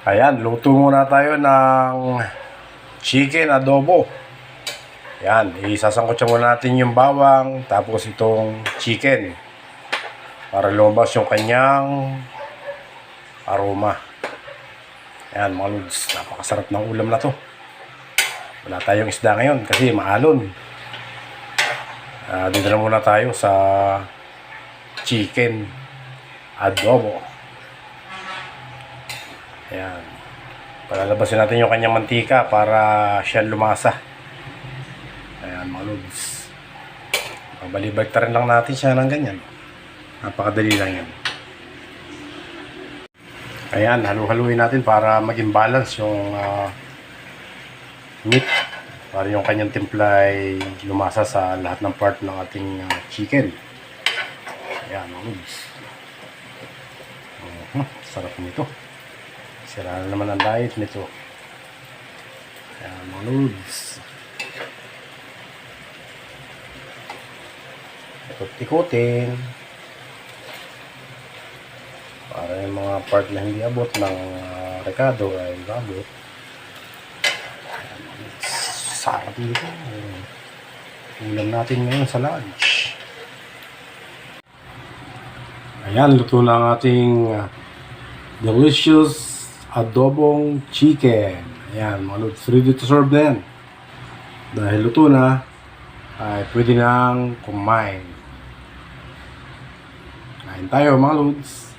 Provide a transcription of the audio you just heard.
Ayan, luto muna tayo ng chicken adobo. Ayan, isasangkot muna natin yung bawang, tapos itong chicken para lumabas yung kanyang aroma. Ayan mga lods, napakasarap ng ulam na to. Wala tayong isda ngayon kasi maalon. Dito na muna tayo sa chicken adobo. Ayan. Palalabasin natin yung kanyang mantika para siya lumasa. Ayan mga lods. Balibagtarin lang natin siya ng ganyan. Napakadali lang yan. Ayan, halu-haluin natin para maging balance yung meat. Para yung kanyang timpla ay lumasa sa lahat ng part ng ating chicken. Ayan mga lods. Sarap nito. Sira na naman ang diet nito. Ayan mga lods. Ikot-ikotin para yung mga part na hindi abot ng rekado ay abot. Sarap nito. Ulam natin ngayon sa lunch. Ayan, luto na ang ating delicious adobong chicken. Ayan mga lods, ready to serve din. Dahil luto na, ay pwede nang kumain. Kain tayo mga lods.